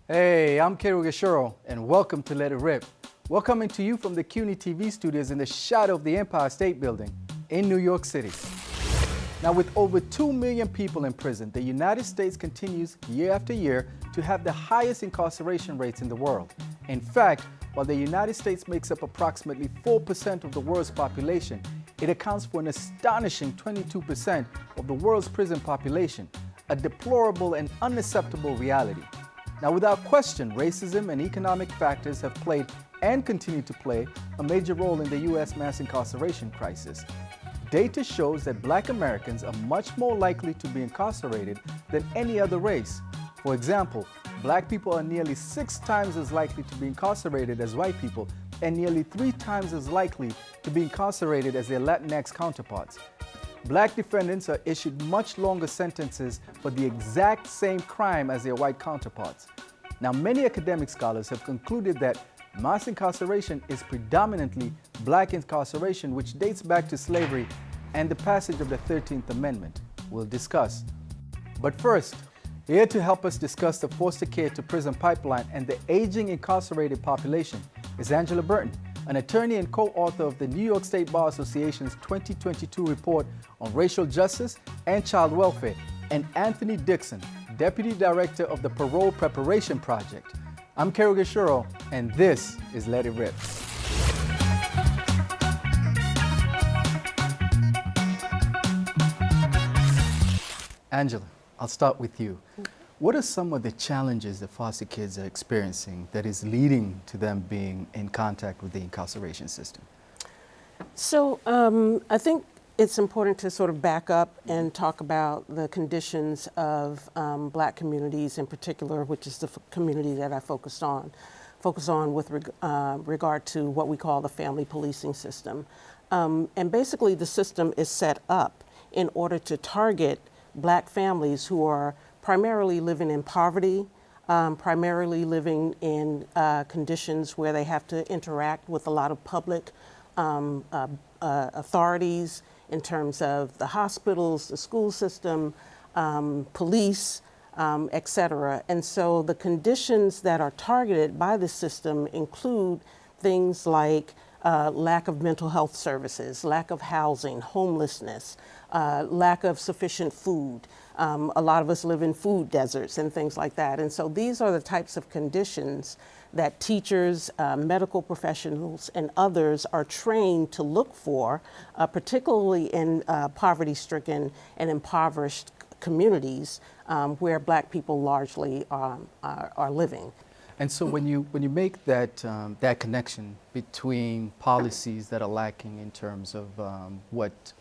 Hey, I'm Keru Gashuro, and welcome to Let It Rip. We're coming to you from the CUNY TV studios in the shadow of the Empire State Building in New York City. Now, with over 2 million people in prison, the United States continues year after year to have the highest incarceration rates in the world. In fact, while the United States makes up approximately 4% of the world's population, it accounts for an astonishing 22% of the world's prison population, a deplorable and unacceptable reality. Now, without question, racism and economic factors have played and continue to play a major role in the U.S. mass incarceration crisis. Data shows that Black Americans are much more likely to be incarcerated than any other race. For example, Black people are nearly 6 times as likely to be incarcerated as white people and nearly 3 times as likely to be incarcerated as their Latinx counterparts. Black defendants are issued much longer sentences for the exact same crime as their white counterparts. Now, many academic scholars have concluded that mass incarceration is predominantly Black incarceration, which dates back to slavery and the passage of the 13th Amendment. We'll discuss. But first, here to help us discuss the foster care to prison pipeline and the aging incarcerated population is Angela Burton, an attorney and co-author of the New York State Bar Association's 2022 report on racial justice and child welfare, and Anthony Dixon, Deputy Director of the Parole Preparation Project. I'm Keru Gashuro, and this is Let It Rip. Angela, I'll start with you. What are some of the challenges that foster kids are experiencing that is leading to them being in contact with the incarceration system? So I think it's important to sort of back up and talk about the conditions of Black communities in particular, which is the community that I focus on with regard to what we call the family policing system. And basically the system is set up in order to target Black families who are primarily living in poverty, primarily living in conditions where they have to interact with a lot of public authorities in terms of the hospitals, the school system, police, et cetera. And so the conditions that are targeted by the system include things like lack of mental health services, lack of housing, homelessness, lack of sufficient food. A lot of us live in food deserts and things like that. And so these are the types of conditions that teachers, medical professionals, and others are trained to look for, particularly in poverty-stricken and impoverished communities where Black people largely are living. And so when you make that connection between policies that are lacking in terms of what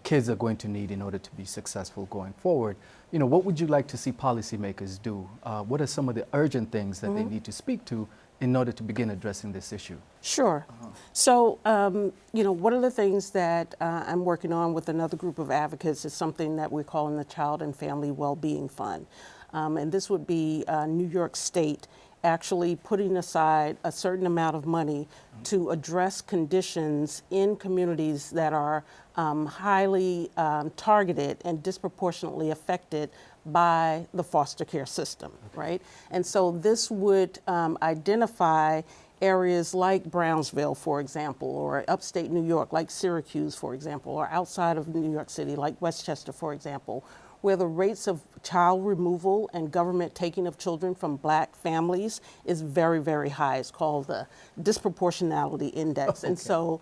kids are going to need in order to be successful going forward, what would you like to see policymakers do? What are some of the urgent things that they need to speak to in order to begin addressing this issue? Sure. So, one of the things that I'm working on with another group of advocates is something that we're calling the Child and Family Wellbeing Fund. And this would be New York State actually putting aside a certain amount of money to address conditions in communities that are highly targeted and disproportionately affected by the foster care system, right? And so this would identify areas like Brownsville, for example, or upstate New York, like Syracuse, for example, or outside of New York City, like Westchester, for example, where the rates of child removal and government taking of children from Black families is very, very high. It's called the disproportionality index. Okay. And so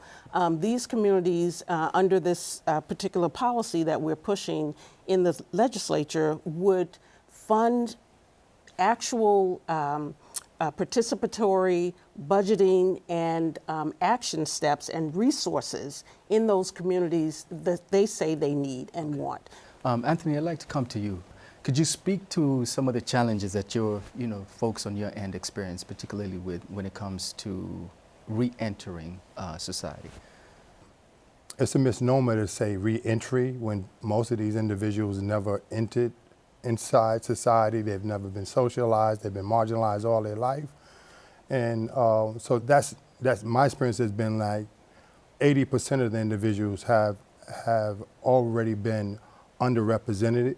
these communities, under this particular policy that we're pushing in the legislature, would fund actual participatory budgeting and action steps and resources in those communities that they say they need and want. Anthony, I'd like to come to you. Could you speak to some of the challenges that your folks on your end experience, particularly when it comes to re-entering society? It's a misnomer to say re-entry when most of these individuals never entered inside society. They've never been socialized. They've been marginalized all their life. And so that's my experience has been like 80% of the individuals have already been underrepresented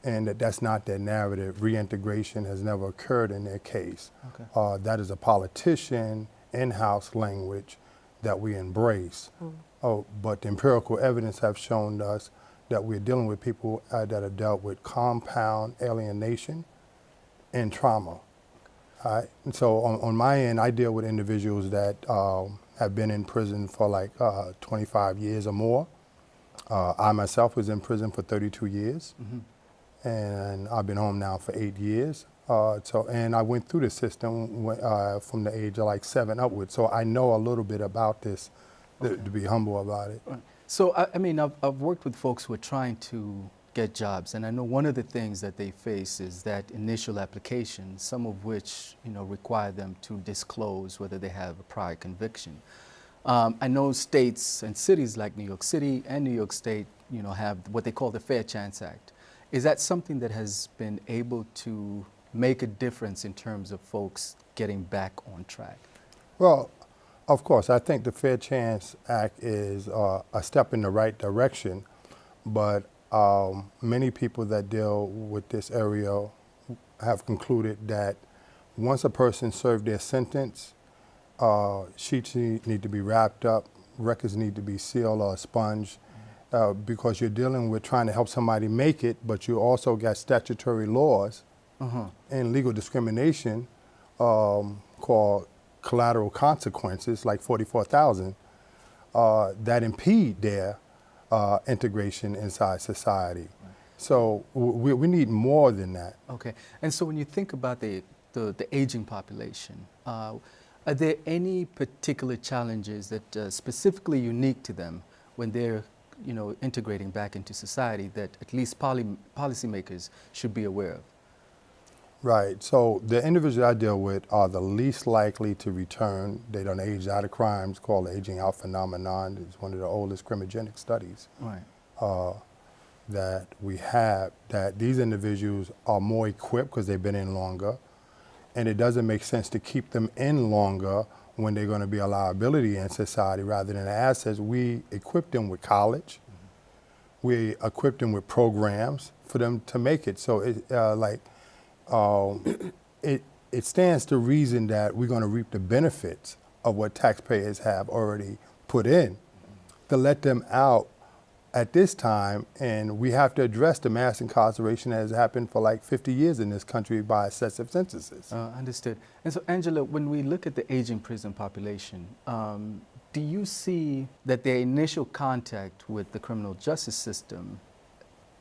and that's not their narrative. Reintegration has never occurred in their case. Okay. That is a politician in-house language that we embrace. But the empirical evidence have shown us that we're dealing with people that have dealt with compound alienation and trauma. And so on my end, I deal with individuals that have been in prison for like 25 years or more. I myself was in prison for 32 years, and I've been home now for 8 years. And I went through the system from the age of like 7 upwards, so I know a little bit about this, to be humble about it. Right. So, I mean, I've worked with folks who are trying to get jobs, and I know one of the things that they face is that initial application, some of which, require them to disclose whether they have a prior conviction. I know states and cities like New York City and New York State, have what they call the Fair Chance Act. Is that something that has been able to make a difference in terms of folks getting back on track? Well, of course, I think the Fair Chance Act is a step in the right direction, but many people that deal with this area have concluded that once a person served their sentence, sheets need to be wrapped up, records need to be sealed or expunged, because you're dealing with trying to help somebody make it, but you also got statutory laws and legal discrimination called collateral consequences, like 44,000, that impede their integration inside society. Right. So we need more than that. Okay. And so when you think about the aging population, are there any particular challenges that specifically unique to them when they're integrating back into society that at least policymakers should be aware of? Right. So the individuals I deal with are the least likely to return. They don't age out of crimes, called the aging out phenomenon. It's one of the oldest crimogenic studies that we have, that these individuals are more equipped because they've been in longer. And it doesn't make sense to keep them in longer when they're going to be a liability in society rather than assets. We equip them with college. We equip them with programs for them to make it. So it stands to reason that we're going to reap the benefits of what taxpayers have already put in to let them out at this time. And we have to address the mass incarceration that has happened for like 50 years in this country by excessive censuses. Understood. And so, Angela, when we look at the aging prison population, do you see that their initial contact with the criminal justice system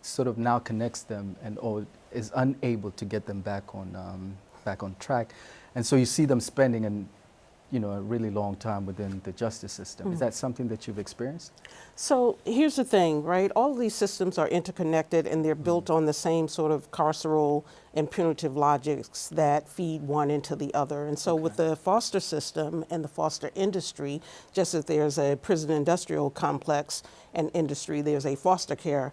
sort of now connects them or is unable to get them back on track, and so you see them spending a really long time within the justice system? Is that something that you've experienced? So here's the thing, right? All of these systems are interconnected and they're built on the same sort of carceral and punitive logics that feed one into the other. And so with the foster system and the foster industry, just as there's a prison industrial complex and industry, there's a foster care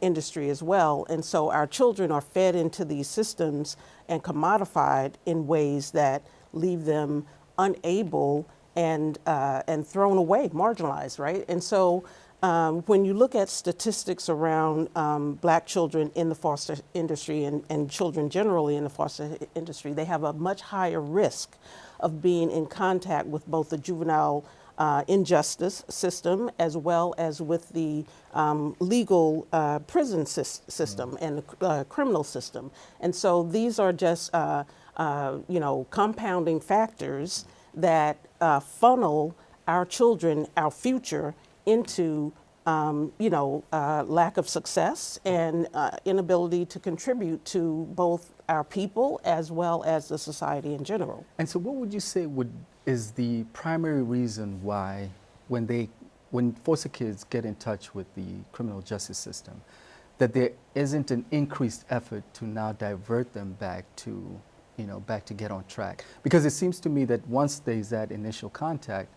industry as well. And so our children are fed into these systems and commodified in ways that leave them unable and thrown away, marginalized, right? And so when you look at statistics around Black children in the foster industry and children generally in the foster industry, they have a much higher risk of being in contact with both the juvenile injustice system as well as with the legal prison system and the criminal system. And so these are just compounding factors that funnel our children, our future, into lack of success and inability to contribute to both our people as well as the society in general. And so what would you say is the primary reason why when foster kids get in touch with the criminal justice system, that there isn't an increased effort to now divert them back to get on track? Because it seems to me that once there's that initial contact,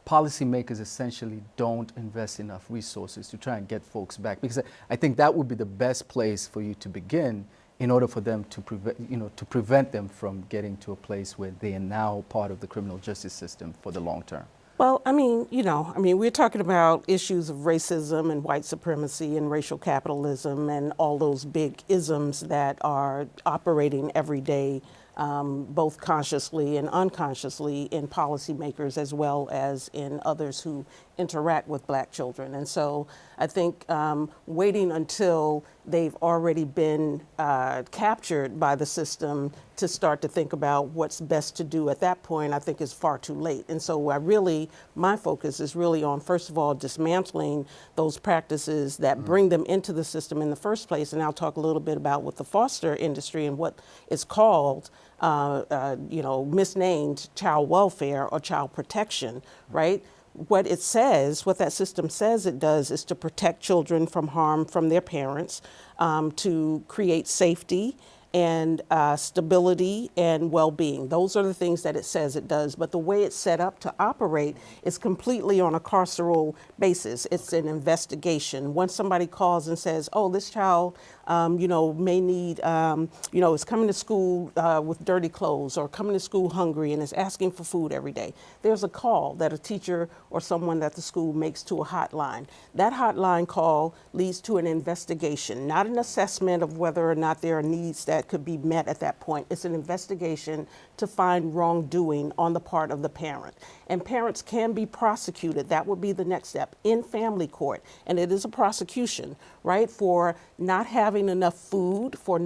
policymakers essentially don't invest enough resources to try and get folks back. Because I think that would be the best place for you to begin in order for them to prevent them from getting to a place where they are now part of the criminal justice system for the long term. Well, I mean, we're talking about issues of racism and white supremacy and racial capitalism and all those big isms that are operating every day, both consciously and unconsciously in policymakers as well as in others who interact with black children. And so I think waiting until they've already been captured by the system to start to think about what's best to do at that point, I think is far too late. And so my focus is really on, first of all, dismantling those practices that bring them into the system in the first place. And I'll talk a little bit about what the foster industry and what is called misnamed child welfare or child protection, right? What that system says it does is to protect children from harm from their parents, to create safety and stability and well-being. Those are the things that it says it does, but the way it's set up to operate is completely on a carceral basis. It's an investigation. Once somebody calls and says, oh, this child may need, is coming to school with dirty clothes or coming to school hungry and is asking for food every day, there's a call that a teacher or someone at the school makes to a hotline. That hotline call leads to an investigation, not an assessment of whether or not there are needs that could be met at that point. It's an investigation to find wrongdoing on the part of the parent. And parents can be prosecuted. That would be the next step in family court. And it is a prosecution, right, for not having enough food, for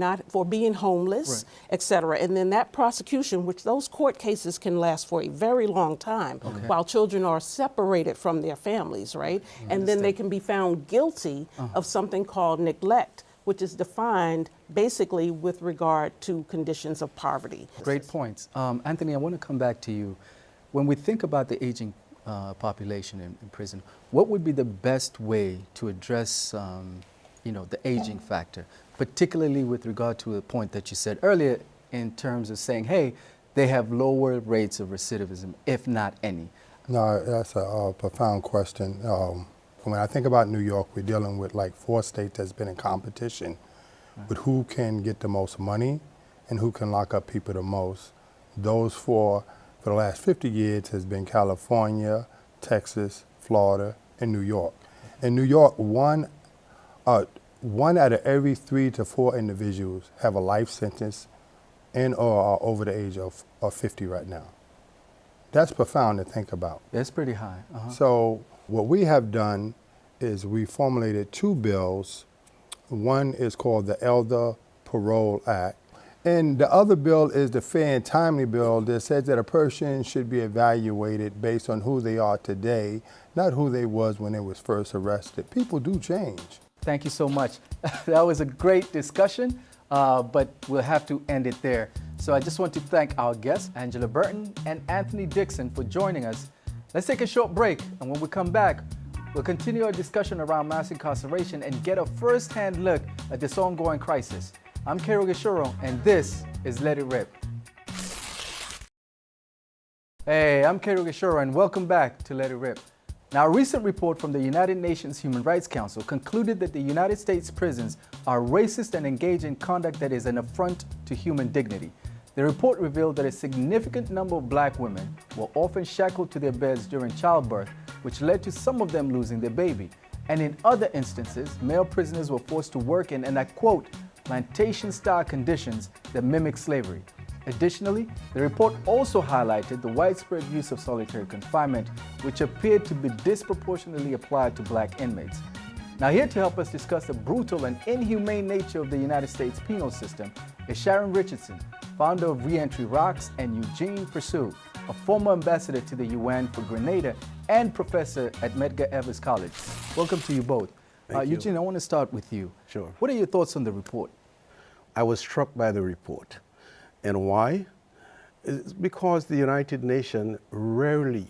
being homeless, right, et cetera. And then that prosecution, which those court cases can last for a very long time, okay, while children are separated from their families, right? And then they can be found guilty of something called neglect, which is defined basically with regard to conditions of poverty. Great points. Anthony, I want to come back to you. When we think about the aging population in prison, what would be the best way to address the aging factor, particularly with regard to a point that you said earlier in terms of saying, hey, they have lower rates of recidivism, if not any? No, that's a profound question. When I think about New York, we're dealing with like 4 states that's been in competition with who can get the most money and who can lock up people the most. Those 4 for the last 50 years has been California, Texas, Florida, and New York. In New York, one out of every 3 to 4 individuals have a life sentence and or are over the age of 50 right now. That's profound to think about. That's pretty high. So what we have done is we formulated 2 bills. One is called the Elder Parole Act, and the other bill is the Fair and Timely bill that says that a person should be evaluated based on who they are today, not who they was when they was first arrested. People do change. Thank you so much. That was a great discussion, but we'll have to end it there. So I just want to thank our guests, Angela Burton and Anthony Dixon, for joining us. Let's take a short break, and when we come back, we'll continue our discussion around mass incarceration and get a first-hand look at this ongoing crisis. I'm Kero Gishoro, and this is Let It Rip. Hey, I'm Kero Gishoro, and welcome back to Let It Rip. Now, a recent report from the United Nations Human Rights Council concluded that the United States prisons are racist and engage in conduct that is an affront to human dignity. The report revealed that a significant number of black women were often shackled to their beds during childbirth, which led to some of them losing their baby. And in other instances, male prisoners were forced to work in, and I quote, plantation-style conditions that mimic slavery. Additionally, the report also highlighted the widespread use of solitary confinement, which appeared to be disproportionately applied to black inmates. Now, here to help us discuss the brutal and inhumane nature of the United States penal system is Sharon Richardson, founder of Reentry Rocks, and Eugene Persu, a former ambassador to the UN for Grenada and professor at Medgar Evers College. Welcome to you both. Thank you. Eugene, I want to start with you. Sure. What are your thoughts on the report? I was struck by the report. And why? It's because the United Nations rarely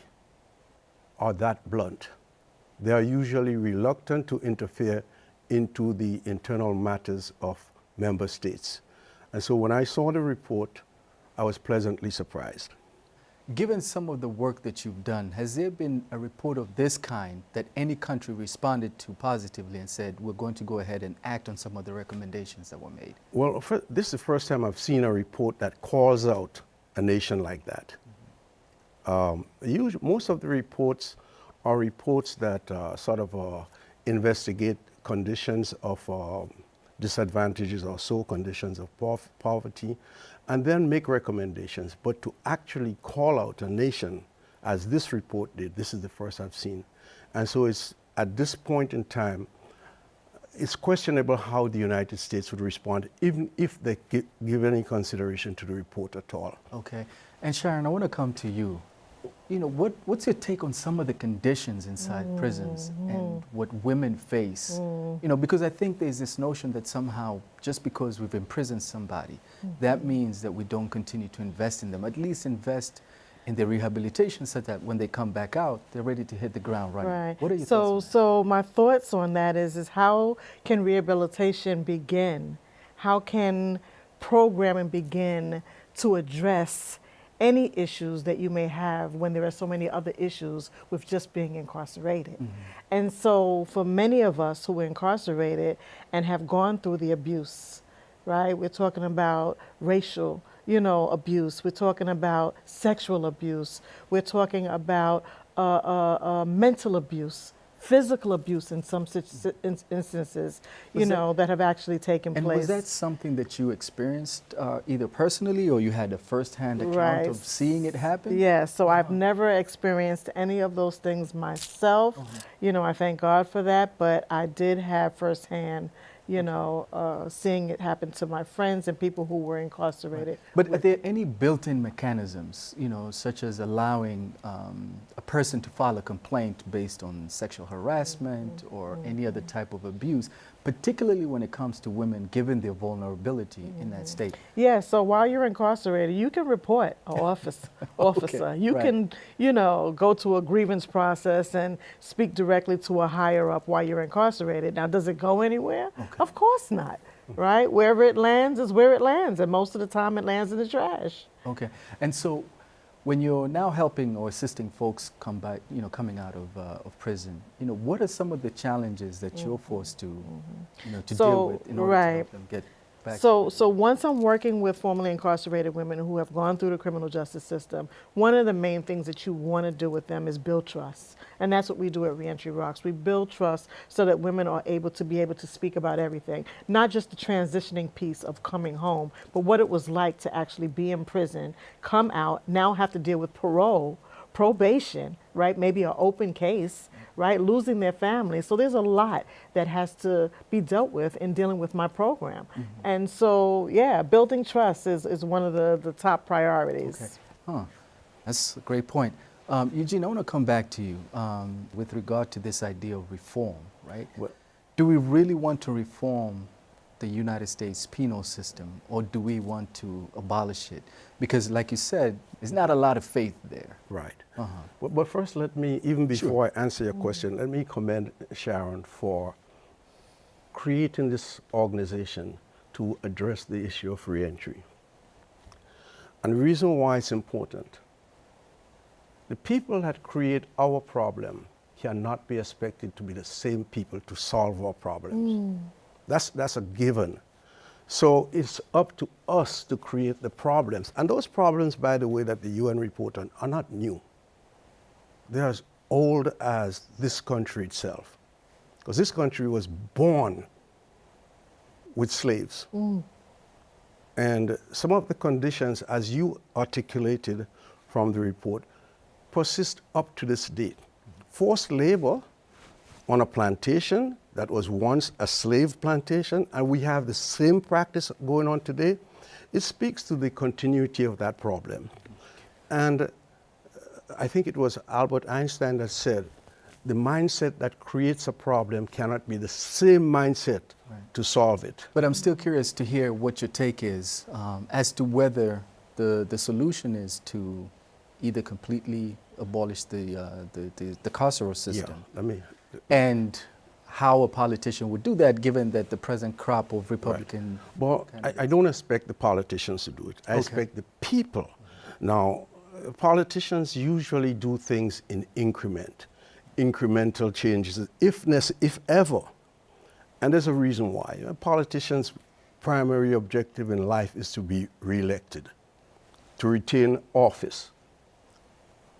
are that blunt. They are usually reluctant to interfere into the internal matters of member states. And so when I saw the report, I was pleasantly surprised. Given some of the work that you've done, has there been a report of this kind that any country responded to positively and said, we're going to go ahead and act on some of the recommendations that were made? Well, this is the first time I've seen a report that calls out a nation like that. Most of the reports are reports that investigate conditions of disadvantages or so conditions of poverty, and then make recommendations. But to actually call out a nation, as this report did, this is the first I've seen. And so it's, at this point in time, it's questionable how the United States would respond, even if they give any consideration to the report at all. Okay. And Sharon, I want to come to you. You know, what's your take on some of the conditions inside prisons and what women face? You know, because I think there's this notion that somehow just because we've imprisoned somebody, that means that we don't continue to invest in them, at least invest in their rehabilitation so that when they come back out, they're ready to hit the ground running. Right. What are your thoughts on that? So my thoughts on that is how can rehabilitation begin? How can programming begin to address any issues that you may have when there are so many other issues with just being incarcerated? And so for many of us who are incarcerated and have gone through the abuse, right? We're talking about racial, abuse. We're talking about sexual abuse. We're talking about mental abuse, physical abuse in some instances, that have actually taken And place. was that something that you experienced either personally or you had a first-hand account Right. of seeing it happen? Yeah, so I've never experienced any of those things myself. I thank God for that, but I did have firsthand, seeing it happen to my friends and people who were incarcerated. But are there any built-in mechanisms, such as allowing a person to file a complaint based on sexual harassment or any other type of abuse, particularly when it comes to women, given their vulnerability in that state? Yeah, so while you're incarcerated, you can report an officer. You right. can, go to a grievance process and speak directly to a higher up while you're incarcerated. Now, does it go anywhere? Okay. Of course not, right? Wherever it lands is where it lands, and most of the time it lands in the trash. Okay. And so when you're now helping or assisting folks coming out of prison, what are some of the challenges that you're forced to, to deal with in order to help them get back? So once I'm working with formerly incarcerated women who have gone through the criminal justice system, one of the main things that you want to do with them is build trust. And that's what we do at Reentry Rocks. We build trust so that women are able to speak about everything, not just the transitioning piece of coming home, but what it was like to actually be in prison, come out, now have to deal with parole, probation, right? Maybe an open case, right? Losing their family. So there's a lot that has to be dealt with in dealing with my program. And so, yeah, building trust is one of the top priorities. Okay. Huh. That's a great point. Eugene, I want to come back to you with regard to this idea of reform, right? Well, do we really want to reform the United States penal system, or do we want to abolish it? Because like you said, there's not a lot of faith there. right. But first, let me, even before I answer your question, let me commend Sharon for creating this organization to address the issue of reentry. And the reason why it's important, the people that create our problem cannot be expected to be the same people to solve our problems. That's a given. So it's up to us to create the problems. And those problems, by the way, that the UN report on are not new. They're as old as this country itself. Because this country was born with slaves. And some of the conditions, as you articulated from the report, persist up to this date. Forced labor on a plantation that was once a slave plantation, and we have the same practice going on today, it speaks to the continuity of that problem. And I think it was Albert Einstein that said, the mindset that creates a problem cannot be the same mindset to solve it. But I'm still curious to hear what your take is as to whether the solution is to either completely abolish the carceral system. And how a politician would do that, given that the present crop of Republican... Well, I don't expect the politicians to do it. I expect the people. Now, politicians usually do things in incremental changes, if ever. And there's a reason why. A politician's primary objective in life is to be reelected, to retain office.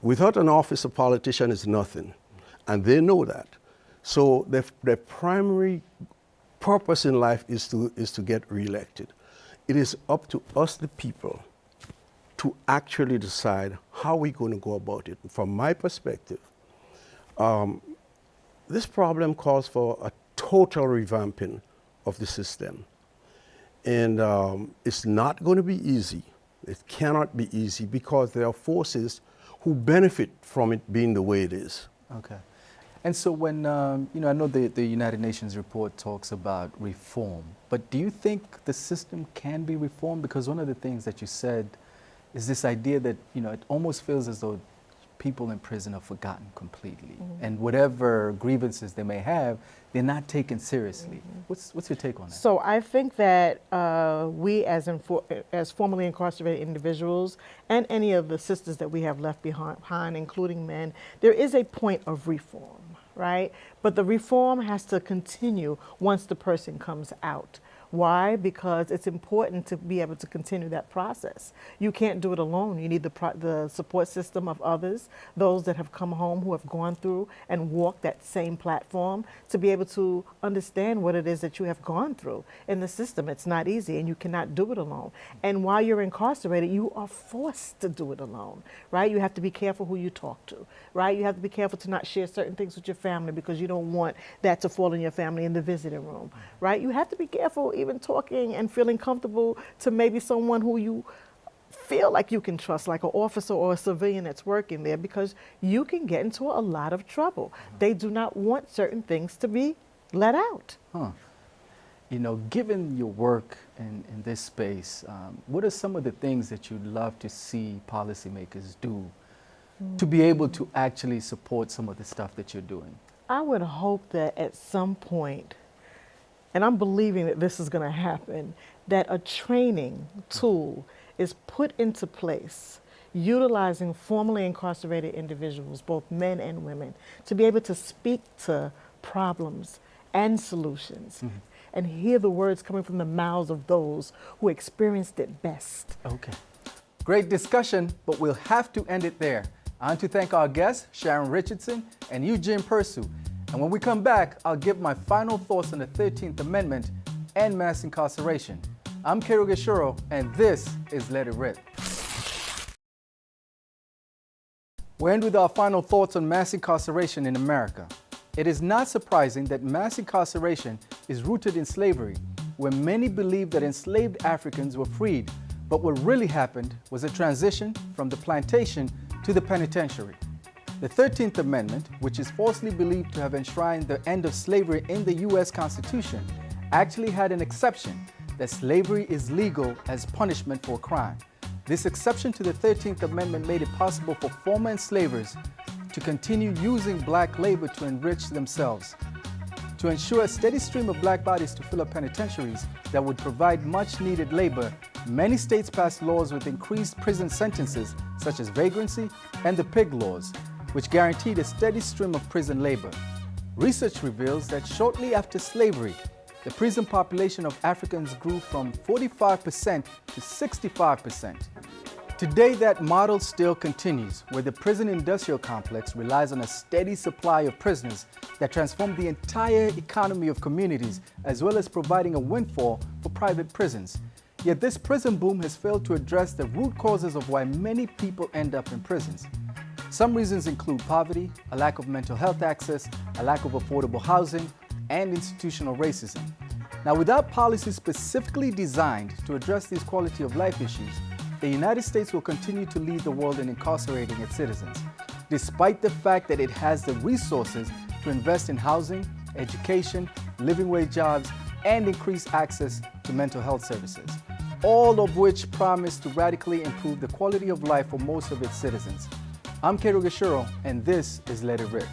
Without an office, a politician is nothing, and they know that. So their primary purpose in life is to get reelected. It is up to us, the people, to actually decide how we're going to go about it. From my perspective, this problem calls for a total revamping of the system. And it's not going to be easy. It cannot be easy because there are forces who benefit from it being the way it is. Okay. And so when, you know, I know the United Nations report talks about reform, but do you think the system can be reformed? Because one of the things that you said is this idea that, you know, it almost feels as though people in prison are forgotten completely. Mm-hmm. And whatever grievances they may have, they're not taken seriously. Mm-hmm. What's your take on that? So I think that we as formerly incarcerated individuals and any of the sisters that we have left behind, including men, there is a point of reform, right? But the reform has to continue once the person comes out. Why? Because it's important to be able to continue that process. You can't do it alone. You need the support system of others, those that have come home who have gone through and walked that same platform to be able to understand what it is that you have gone through in the system. It's not easy and you cannot do it alone. And while you're incarcerated, you are forced to do it alone, right? You have to be careful who you talk to, right? You have to be careful to not share certain things with your family because you don't want that to fall in your family in the visiting room, right? You have to be careful even talking and feeling comfortable to maybe someone who you feel like you can trust, like an officer or a civilian that's working there, because you can get into a lot of trouble. They do not want certain things to be let out. Huh. You know, given your work in this space, what are some of the things that you'd love to see policymakers do to be able to actually support some of the stuff that you're doing? I would hope that at some point, and I'm believing that this is going to happen, that a training tool is put into place utilizing formerly incarcerated individuals, both men and women, to be able to speak to problems and solutions and hear the words coming from the mouths of those who experienced it best. Okay. Great discussion, but we'll have to end it there. I want to thank our guests, Sharon Richardson and Eugene Persu. And when we come back, I'll give my final thoughts on the 13th Amendment and mass incarceration. I'm Kero Gashuro, and this is Let It Rip. We end with our final thoughts on mass incarceration in America. It is not surprising that mass incarceration is rooted in slavery, where many believe that enslaved Africans were freed, but what really happened was a transition from the plantation to the penitentiary. The 13th Amendment, which is falsely believed to have enshrined the end of slavery in the U.S. Constitution, actually had an exception that slavery is legal as punishment for a crime. This exception to the 13th Amendment made it possible for former enslavers to continue using black labor to enrich themselves. To ensure a steady stream of black bodies to fill up penitentiaries that would provide much-needed labor, many states passed laws with increased prison sentences, such as vagrancy and the pig laws, which guaranteed a steady stream of prison labor. Research reveals that shortly after slavery, the prison population of Africans grew from 45% to 65%. Today, that model still continues, where the prison industrial complex relies on a steady supply of prisoners that transform the entire economy of communities, as well as providing a windfall for private prisons. Yet this prison boom has failed to address the root causes of why many people end up in prisons. Some reasons include poverty, a lack of mental health access, a lack of affordable housing, and institutional racism. Now, without policies specifically designed to address these quality of life issues, the United States will continue to lead the world in incarcerating its citizens, despite the fact that it has the resources to invest in housing, education, living wage jobs, and increase access to mental health services, all of which promise to radically improve the quality of life for most of its citizens. I'm Kero Gashuro, and this is Let It Rip.